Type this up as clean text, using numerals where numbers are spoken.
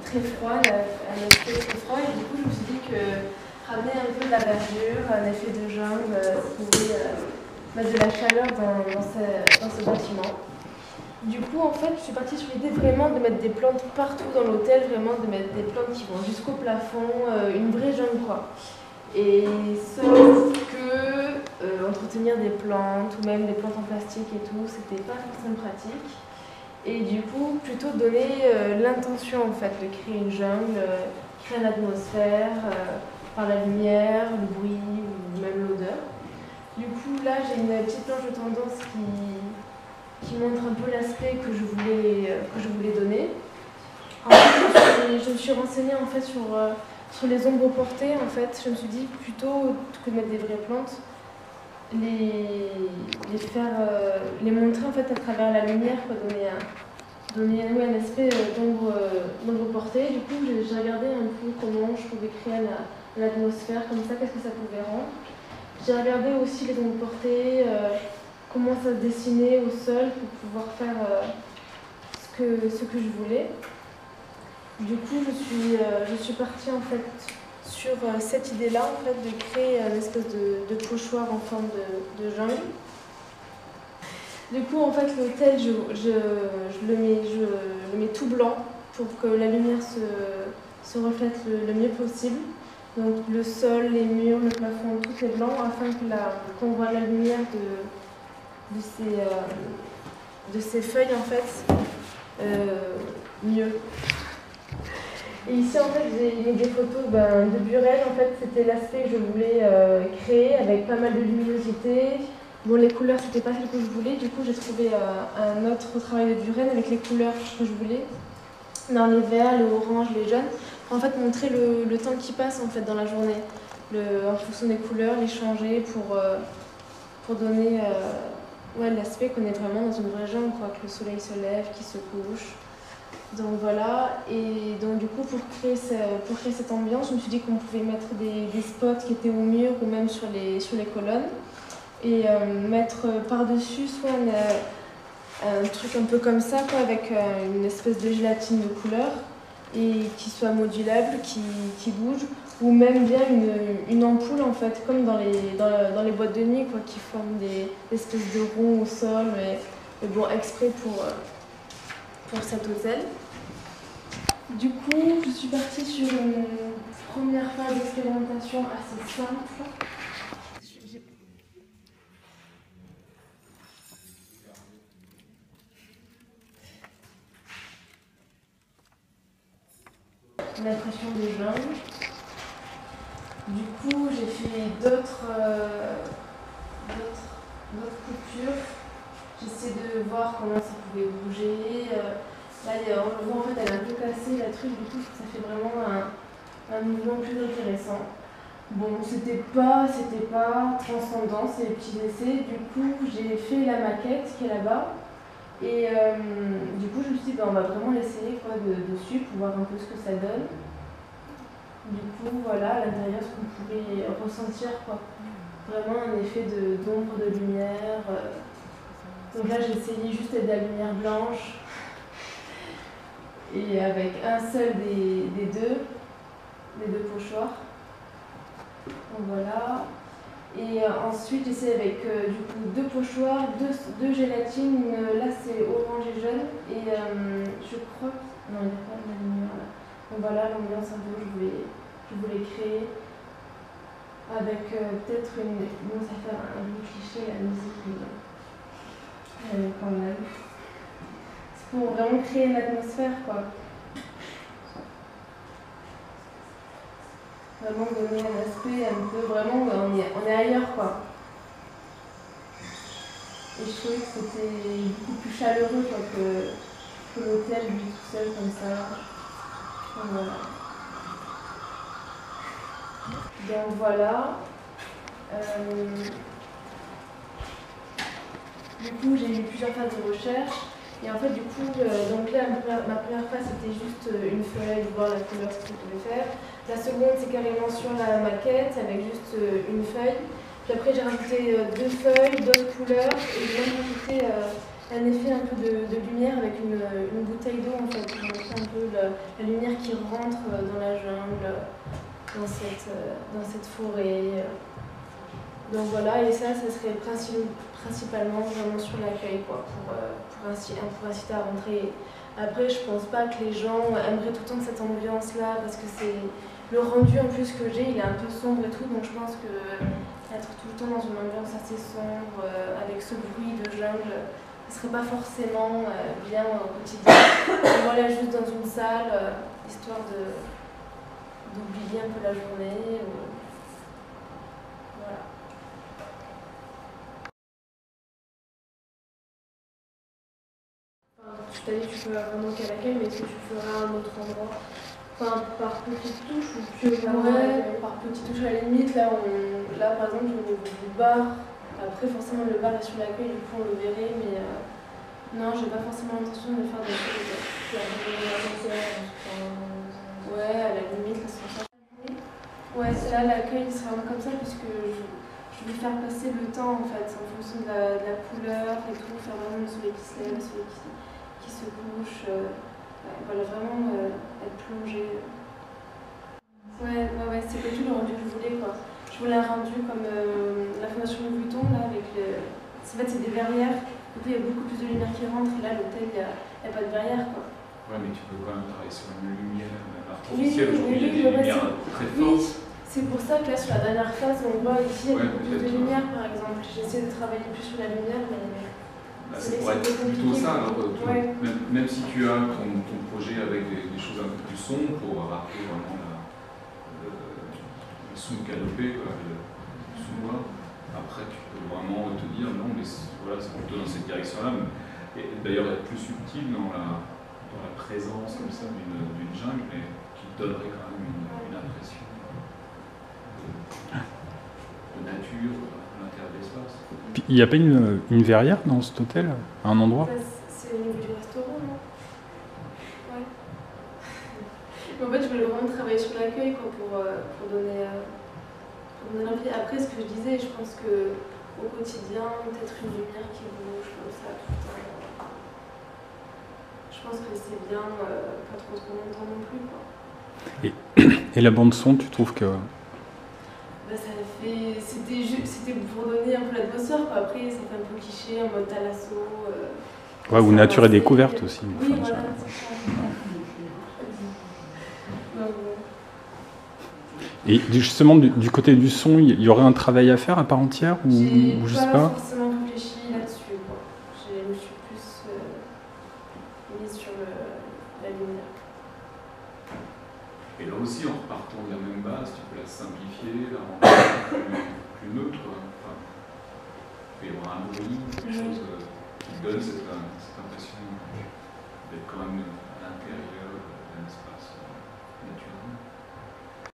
très froid, un aspect très froid, et du coup je me suis dit que ramener un peu de la verdure, un effet de jungle, pouvait mettre de la chaleur dans ce bâtiment. Du coup, en fait, je suis partie sur l'idée vraiment de mettre des plantes partout dans l'hôtel, vraiment de mettre des plantes qui vont jusqu'au plafond, une vraie jungle quoi. Et sauf que entretenir des plantes ou même des plantes en plastique et tout, c'était pas forcément pratique. Et du coup, plutôt donner l'intention en fait de créer une jungle, créer une atmosphère par la lumière, le bruit ou même l'odeur. Du coup, là, j'ai une petite planche de tendance qui montre un peu l'aspect que je voulais donner. En fait, je me suis renseignée en fait sur les ombres portées. En fait, je me suis dit plutôt que de mettre des vraies plantes, les montrer en fait à travers la lumière, quoi, donner un aspect d'ombre portée. Du coup, j'ai regardé un peu comment je pouvais créer l'atmosphère comme ça, qu'est-ce que ça pouvait rendre. J'ai regardé aussi les ombres portées, comment ça se dessinait au sol pour pouvoir faire ce que je voulais. Du coup, je suis partie en fait sur cette idée-là en fait de créer une espèce de pochoir en forme de jungle. Du coup, en fait, l'hôtel, je le mets tout blanc pour que la lumière se reflète le mieux possible. Donc le sol, les murs, le plafond, tout est blanc afin qu'on voit la lumière de ces feuilles en fait mieux. Et ici en fait j'ai mis des photos de Buren. En fait c'était l'aspect que je voulais créer avec pas mal de luminosité. Bon, les couleurs c'était pas celles que je voulais, du coup j'ai trouvé un autre travail de Buren avec les couleurs que je voulais. Dans les verts, les oranges, les jaunes, pour en fait montrer le temps qui passe en fait dans la journée, en fonction des couleurs, les changer pour donner l'aspect qu'on est vraiment dans une vraie jungle, quoi, que le soleil se lève, qu'il se couche. Donc voilà, et donc du coup pour créer cette ambiance, je me suis dit qu'on pouvait mettre des spots qui étaient au mur ou même sur les colonnes et mettre par-dessus soit un truc un peu comme ça, quoi, avec une espèce de gélatine de couleur et qui soit modulable, qui bouge, ou même bien une ampoule en fait, comme dans les boîtes de nuit, quoi, qui forment des espèces de ronds au sol, mais bon, exprès pour cet hôtel. Du coup, je suis partie sur une première phase d'expérimentation assez simple. L'impression des jungles. Du coup, j'ai fait d'autres coupures. J'essaie de voir comment ça pouvait bouger. Là, on le voit en fait, elle est un peu cassée, la truc, du coup, ça fait vraiment un mouvement plus intéressant. Bon, c'était pas transcendant, c'est des petits essais. Du coup, j'ai fait la maquette qui est là-bas. Et du coup, je me suis dit, on va vraiment l'essayer dessus pour voir un peu ce que ça donne. Du coup, voilà, à l'intérieur, ce qu'on pouvait ressentir, quoi. Vraiment un effet d'ombre, de lumière. Donc là, j'ai essayé juste de la lumière blanche. Et avec un seul des deux pochoirs. Donc voilà. Et ensuite, j'essaie avec du coup deux pochoirs, deux gélatines. Là, c'est orange et jaune. Et je crois que... Non, il n'y a pas de la lumière là. Donc voilà, l'ambiance un peu que je voulais créer. Avec peut-être Bon, ça fait un peu cliché, la musique, mais quand même. C'est pour vraiment créer une atmosphère, quoi. Vraiment donner un aspect un peu, vraiment, on est ailleurs, quoi. Et je trouvais que c'était beaucoup plus chaleureux, quoi, que l'hôtel, lui, tout seul, comme ça. Donc voilà. Donc voilà. Du coup, j'ai eu plusieurs phases de recherche. Et en fait, du coup, donc là, ma première phase, c'était juste une feuille, voir la couleur, ce que je pouvais faire. La seconde, c'est carrément sur la maquette, avec juste une feuille. Puis après, j'ai rajouté deux feuilles, d'autres couleurs, et j'ai même rajouté un effet un peu de lumière avec une bouteille d'eau en fait. J'ai montré un peu la lumière qui rentre dans la jungle, dans cette forêt. Donc voilà, et ça serait principalement vraiment sur l'accueil, quoi, pour inciter à rentrer. Après, je pense pas que les gens aimeraient tout le temps cette ambiance-là, parce que c'est le rendu en plus que j'ai, il est un peu sombre et tout, donc je pense que être tout le temps dans une ambiance assez sombre, avec ce bruit de jungle, ce serait pas forcément bien au quotidien. Et voilà, juste dans une salle, histoire d'oublier un peu la journée. Voilà. Tu t'as dit que tu feras vraiment qu'à l'accueil, mais est-ce que tu feras un autre endroit? Enfin, par petites touches ou que vraiment par petites touches à la limite, là par exemple au niveau du bar, après forcément le bar est sur l'accueil, du coup on le verrait, mais non, j'ai pas forcément l'intention de faire des choses. Ouais, à la limite, là c'est ça. Ouais, là l'accueil sera vraiment comme ça, puisque je vais faire passer le temps en fait, en fonction de la couleur et tout, faire vraiment le soleil qui se lève, le soleil qui se couche. Voilà, vraiment être plongé. Ouais, c'est pas tout le rendu que je voulais, quoi. Je voulais un rendu comme la Fondation Louis Vuitton, là, avec le. En fait, c'est des verrières, du coup, il y a beaucoup plus de lumière qui rentre, et là, l'hôtel, il n'y a pas de verrière, quoi. Ouais, mais tu peux quand même travailler sur une lumière artificielle. Aujourd'hui, il y a des lumières très fortes. Oui, c'est pour ça que là, sur la dernière phase, on voit ici, il y a beaucoup plus de lumière, par exemple. J'essaie de travailler plus sur la lumière, mais. Bah, ça pourrait être plutôt ça, alors, ouais. même si tu as ton projet avec des choses un peu plus sombres pour rappeler vraiment le sous-canopé, le sous-bois, après tu peux vraiment te dire non, mais voilà, c'est plutôt dans cette direction-là. Et d'ailleurs être plus subtil dans la présence comme ça d'une jungle, mais qui donnerait quand même une impression de nature. Il n'y a pas une verrière dans cet hôtel, un endroit? C'est au niveau du restaurant, non? Ouais. Mais en fait, je voulais vraiment travailler sur l'accueil pour donner l'envie. Après, ce que je disais, je pense qu'au quotidien, peut-être une lumière qui bouge comme ça tout le temps. Je pense que c'est bien, pas trop longtemps non plus, quoi. Et la bande-son, tu trouves que. Bah, c'était pour donner un peu l'atmosphère, quoi. Après, c'était un peu cliché, en mode Thalasso. Ouais, ou nature et découverte aussi. Oui, enfin, voilà, c'est ça. Et justement, du côté du son, il y aurait un travail à faire à part entière ou je sais pas? J'ai forcément réfléchi là-dessus, quoi. Je me suis plus mise sur la lumière. Et là aussi, en repartant de la même base, tu peux la simplifier, la rendre plus neutre. Enfin, il peut y avoir un bruit, quelque chose qui donne cette impression d'être quand même